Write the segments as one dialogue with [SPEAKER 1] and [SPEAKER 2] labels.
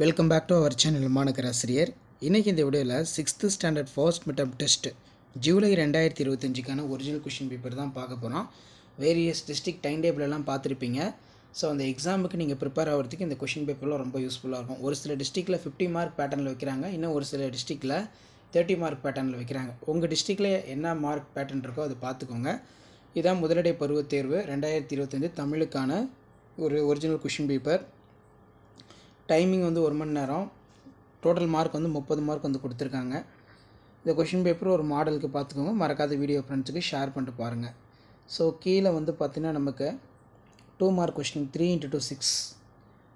[SPEAKER 1] Welcome back to our channel Manakkar Asiriyar. இன்றைக்கி இந்த வீடியோவில் 6th standard first midterm test July 2025க்கான ஒரிஜினல் கொஷின் பேப்பர் தான் பார்க்க போகிறோம். வேரியஸ் டிஸ்ட்ரிக்ட் டைம் டேபிளெல்லாம் பார்த்துருப்பீங்க. ஸோ அந்த எக்ஸாமுக்கு நீங்கள் ப்ரிப்பேர் ஆகிறதுக்கு இந்த கொஷின் பேப்பர்லாம் ரொம்ப யூஸ்ஃபுல்லாக இருக்கும். ஒரு சில டிஸ்ட்ரிக்டில் 50 மார்க் பேட்டர்னில் வைக்கிறாங்க, இன்னும் ஒரு சில டிஸ்ட்ரிக்டில் 30 மார்க் பேட்டர்னில் வைக்கிறாங்க. உங்கள் டிஸ்ட்ரிக்டில் என்ன மார்க் பேட்டர்ன் இருக்கோ அதை பார்த்துக்கோங்க. இதான் முதலடை பருவத் தேர்வு 2025 தமிழுக்கான ஒரு ஒரிஜினல் கொஷின் பேப்பர். டைமிங் வந்து 1 மணி நேரம். டோட்டல் மார்க் வந்து 30 மார்க் வந்து கொடுத்துருக்காங்க. இந்த கொஷின் பேப்பர் ஒரு மாடலுக்கு பார்த்துக்கோங்க. மறக்காத வீடியோ ஃப்ரெண்ட்ஸுக்கு ஷேர் பண்ணிட்டு பாருங்கள். ஸோ கீழே வந்து பார்த்திங்கன்னா நமக்கு 2 மார்க் கொஷின் 3 × 2 6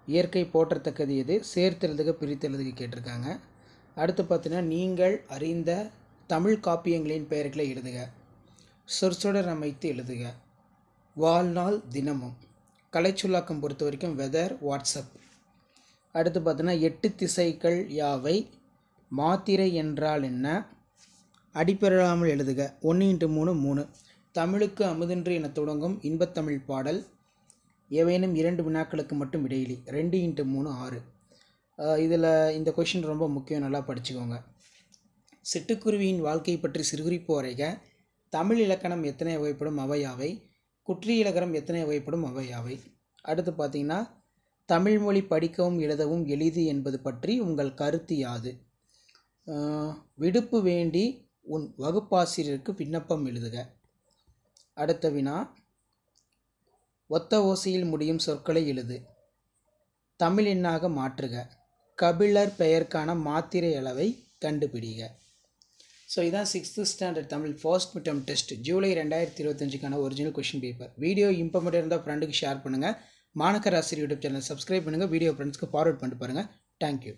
[SPEAKER 1] இயற்கை போற்றத்தக்கது எது, சேர்த்தெழுதுக பிரித்தெழுதுக கேட்டிருக்காங்க. அடுத்து பார்த்திங்கன்னா நீங்கள் அறிந்த தமிழ் காப்பியங்களின் பெயர்களை எழுதுக, சொற்சொடர் அமைத்து எழுதுக, வாழ்நாள் தினமும், கலைச்சொல்லாக்கம் பொறுத்த வரைக்கும் வெதர், வாட்ஸ்அப். அடுத்து பார்த்தோன்னா 8 திசைகள் யாவை, மாத்திரை என்றால் என்ன, அடிப்பெறாமல் எழுதுக, 1 × 3 3, தமிழுக்கு அமுதென்று என தொடங்கும் இன்பத்தமிழ் பாடல், ஏவேனும் 2 வினாக்களுக்கு மட்டும் இடையிலி, 2 × 3 6. இதில் இந்த கொஷின் ரொம்ப முக்கியம், நல்லா படிச்சுக்கோங்க. சிட்டுக்குருவியின் வாழ்க்கை பற்றி சிறுகுறிப்பு வரைக, தமிழ் இலக்கணம் எத்தனை வகைப்படும் அவை யாவை, குற்றி இலக்கணம் எத்தனை வகைப்படும் அவை யாவை. அடுத்து பார்த்திங்கன்னா தமிழ்மொழி படிக்கவும் எழுதவும் எளிது என்பது பற்றி உங்கள் கருத்து யாது, விடுப்பு வேண்டி உன் வகுப்பாசிரியருக்கு விண்ணப்பம் எழுதுக. அடுத்த வினா ஒத்த ஓசையில் முடியும் சொற்களை எழுது, தமிழ் எண்ணாக மாற்றுக, கபிலர் பெயருக்கான மாத்திரை அளவை கண்டுபிடிக. ஸோ இதான் 6th standard Tamil first midterm test July 2025க்கான ஒரிஜினல் கொஷின் பேப்பர். வீடியோ இம்பார்ட்டண்ட்டாக இருந்தால் ஃப்ரெண்டுக்கு ஷேர் பண்ணுங்கள். Manakkar Asiriyar YouTube channel subscribe பண்ணுங்கள். வீடியோ ஃப்ரெண்ட்ஸ்க்கு ஃபார்வர்ட் பண்ணிட்டு பாருங்கள். தேங்க்யூ.